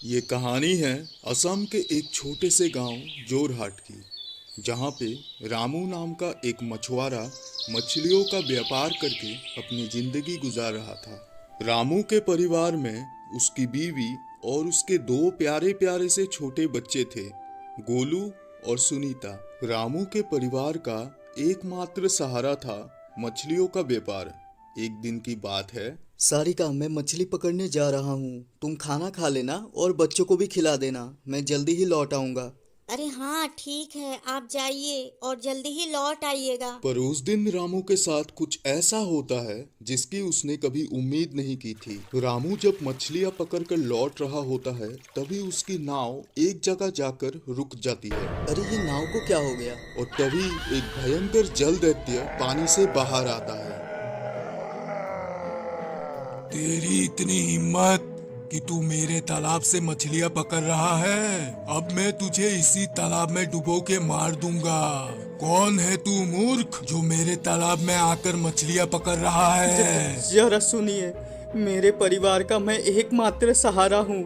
ये कहानी है असम के एक छोटे से गांव जोरहाट की, जहां पे रामू नाम का एक मछुआरा मछलियों का व्यापार करके अपनी जिंदगी गुजार रहा था। रामू के परिवार में उसकी बीवी और उसके दो प्यारे प्यारे से छोटे बच्चे थे, गोलू और सुनीता। रामू के परिवार का एकमात्र सहारा था मछलियों का व्यापार। एक दिन की बात है। सारिका, मैं मछली पकड़ने जा रहा हूँ। तुम खाना खा लेना और बच्चों को भी खिला देना। मैं जल्दी ही लौट आऊंगा। अरे हाँ, ठीक है, आप जाइए और जल्दी ही लौट आइएगा। पर उस दिन रामू के साथ कुछ ऐसा होता है जिसकी उसने कभी उम्मीद नहीं की थी। रामू जब मछलियां पकड़कर लौट रहा होता है, तभी उसकी नाव एक जगह जाकर रुक जाती है। अरे, ये नाव को क्या हो गया? और तभी एक भयंकर जल दैत्य पानी से बाहर आता है। तेरी इतनी हिम्मत कि तू मेरे तालाब से मछलियां पकड़ रहा है। अब मैं तुझे इसी तालाब में डुबो के मार दूंगा। कौन है तू मूर्ख जो मेरे तालाब में आकर मछलियां पकड़ रहा है? जरा सुनिए, मेरे परिवार का मैं एकमात्र सहारा हूँ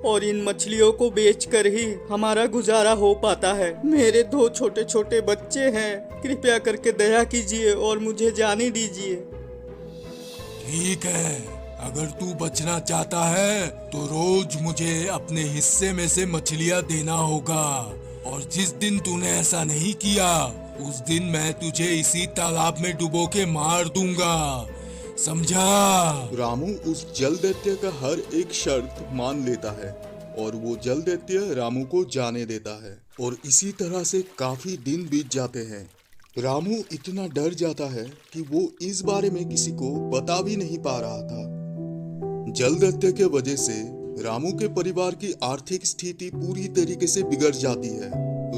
और इन मछलियों को बेचकर ही हमारा गुजारा हो पाता है। मेरे दो छोटे छोटे बच्चे हैं। कृपया करके दया कीजिए और मुझे जाने दीजिए। ठीक है, अगर तू बचना चाहता है तो रोज मुझे अपने हिस्से में से मछलियां देना होगा, और जिस दिन तूने ऐसा नहीं किया उस दिन मैं तुझे इसी तालाब में डुबो के मार दूंगा, समझा? रामू उस जल दैत्य का हर एक शर्त मान लेता है और वो जल दैत्य रामू को जाने देता है। और इसी तरह से काफी दिन बीत जाते हैं। रामू इतना डर जाता है कि वो इस बारे में किसी को बता भी नहीं पा रहा था। जल दैत्य के वजह से रामू के परिवार की आर्थिक स्थिति पूरी तरीके से बिगड़ जाती है।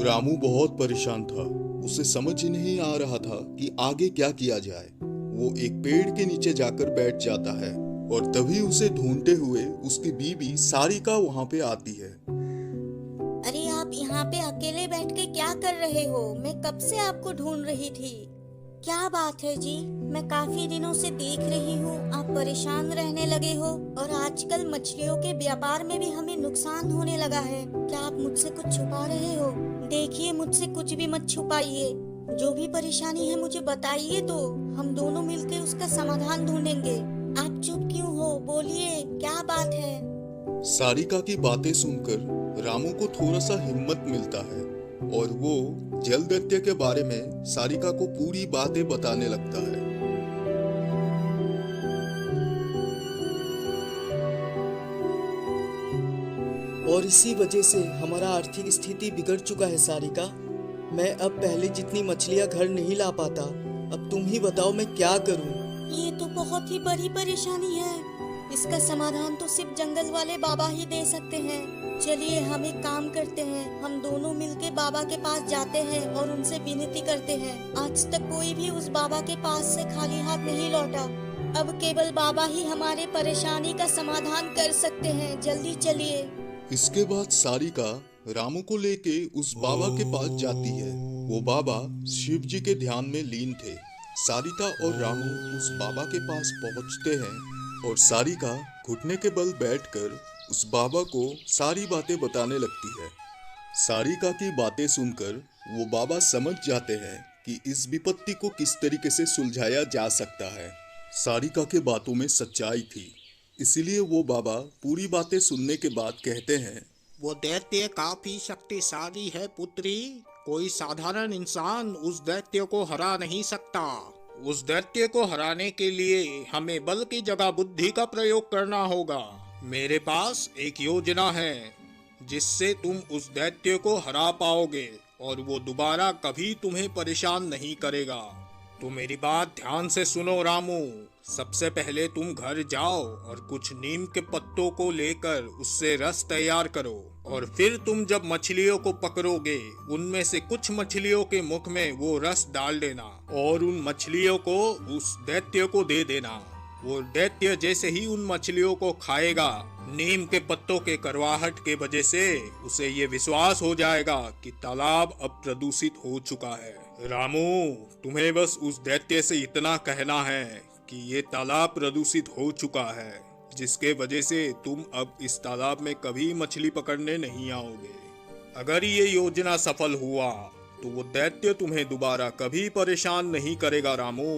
रामू बहुत परेशान था। उसे समझ ही नहीं आ रहा था कि आगे क्या किया जाए। वो एक पेड़ के नीचे जाकर बैठ जाता है और तभी उसे ढूंढते हुए उसकी बीवी सारिका वहां पे आती है। अरे, आप यहाँ पे अकेले बैठ के क्या कर रहे हो? मैं कब से आपको ढूंढ रही थी। क्या बात है जी? मैं काफी दिनों से देख रही हूँ आप परेशान रहने लगे हो, और आजकल मछलियों के व्यापार में भी हमें नुकसान होने लगा है। क्या आप मुझसे कुछ छुपा रहे हो? देखिए, मुझसे कुछ भी मत छुपाइए। जो भी परेशानी है मुझे बताइए, तो हम दोनों मिलकर उसका समाधान ढूंढेंगे। आप चुप क्यों हो? बोलिए, क्या बात है? सारिका की बातें सुनकर रामू को थोड़ा सा हिम्मत मिलता है और वो जल दैत्य के बारे में सारिका को पूरी बातें बताने लगता है। और इसी वजह से हमारा आर्थिक स्थिति बिगड़ चुका है सारिका। मैं अब पहले जितनी मछलियाँ घर नहीं ला पाता। अब तुम ही बताओ मैं क्या करूँ? ये तो बहुत ही बड़ी परेशानी है। इसका समाधान तो सिर्फ जंगल वाले बाबा ही दे सकते हैं। चलिए, हम एक काम करते हैं, हम दोनों मिलके बाबा के पास जाते हैं और उनसे विनती करते हैं। आज तक कोई भी उस बाबा के पास से खाली हाथ नहीं लौटा। अब केवल बाबा ही हमारे परेशानी का समाधान कर सकते हैं। जल्दी चलिए। इसके बाद सारिका रामू को लेके उस बाबा के पास जाती है। वो बाबा शिव जी के ध्यान में लीन थे। सारिका और रामू उस बाबा के पास पहुंचते हैं और सारिका घुटने के बल बैठकर उस बाबा को सारी बातें बताने लगती है। सारिका की बातें सुनकर वो बाबा समझ जाते हैं कि इस विपत्ति को किस तरीके से सुलझाया जा सकता है। सारिका के बातों में सच्चाई थी, इसलिए वो बाबा पूरी बातें सुनने के बाद कहते हैं, वो दैत्य काफी शक्तिशाली है पुत्री। कोई साधारण इंसान उस दैत्य को हरा नहीं सकता। उस दैत्य को हराने के लिए हमें बल की जगह बुद्धि का प्रयोग करना होगा। मेरे पास एक योजना है जिससे तुम उस दैत्य को हरा पाओगे और वो दोबारा कभी तुम्हें परेशान नहीं करेगा। तो मेरी बात ध्यान से सुनो रामू। सबसे पहले तुम घर जाओ और कुछ नीम के पत्तों को लेकर उससे रस तैयार करो, और फिर तुम जब मछलियों को पकड़ोगे उनमें से कुछ मछलियों के मुख में वो रस डाल देना और उन मछलियों को उस दैत्य को दे देना। वो दैत्य जैसे ही उन मछलियों को खाएगा, नीम के पत्तों के कड़वाहट के वजह से उसे ये विश्वास हो जाएगा कि तालाब अब प्रदूषित हो चुका है। रामू, तुम्हें बस उस दैत्य से इतना कहना है कि ये तालाब प्रदूषित हो चुका है। जिसके वजह से तुम अब इस तालाब में कभी मछली पकड़ने नहीं आओगे। अगर ये योजना सफल हुआ तो वो दैत्य तुम्हें दोबारा कभी परेशान नहीं करेगा रामू।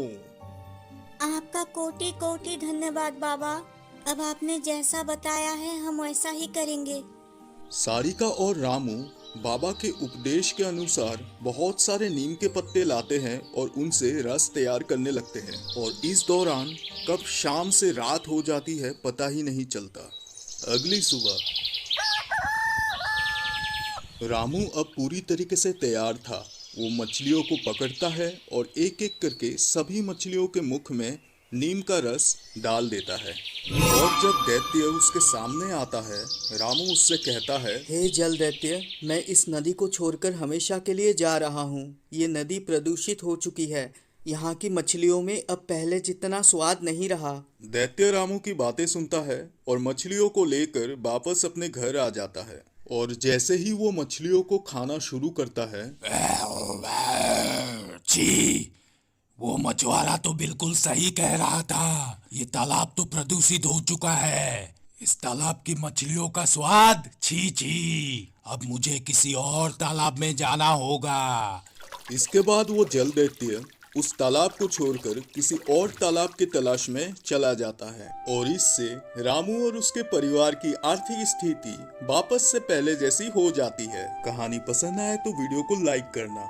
आपका कोटि कोटि धन्यवाद बाबा। अब आपने जैसा बताया है हम वैसा ही करेंगे। सारिका और रामू बाबा के उपदेश के अनुसार बहुत सारे नीम के पत्ते लाते हैं और उनसे रस तैयार करने लगते हैं। और इस दौरान कब शाम से रात हो जाती है पता ही नहीं चलता। अगली सुबह रामू अब पूरी तरीके से तैयार था। वो मछलियों को पकड़ता है और एक एक करके सभी मछलियों के मुख में नीम का रस डाल देता है। और जब दैत्य उसके सामने आता है, रामू उससे कहता है, हे जल दैत्य, मैं इस नदी को छोड़कर हमेशा के लिए जा रहा हूँ। ये नदी प्रदूषित हो चुकी है। यहाँ की मछलियों में अब पहले जितना स्वाद नहीं रहा। दैत्य रामू की बातें सुनता है और मछलियों को लेकर वापस अपने घर आ जाता है। और जैसे ही वो मछलियों को खाना शुरू करता है, छी, वो मछुआरा तो बिल्कुल सही कह रहा था। ये तालाब तो प्रदूषित हो चुका है। इस तालाब की मछलियों का स्वाद छी छी। अब मुझे किसी और तालाब में जाना होगा। इसके बाद वो जल दैत्य उस तालाब को छोड़कर किसी और तालाब की तलाश में चला जाता है। और इससे रामू और उसके परिवार की आर्थिक स्थिति वापस से पहले जैसी हो जाती है। कहानी पसंद आए तो वीडियो को लाइक करना।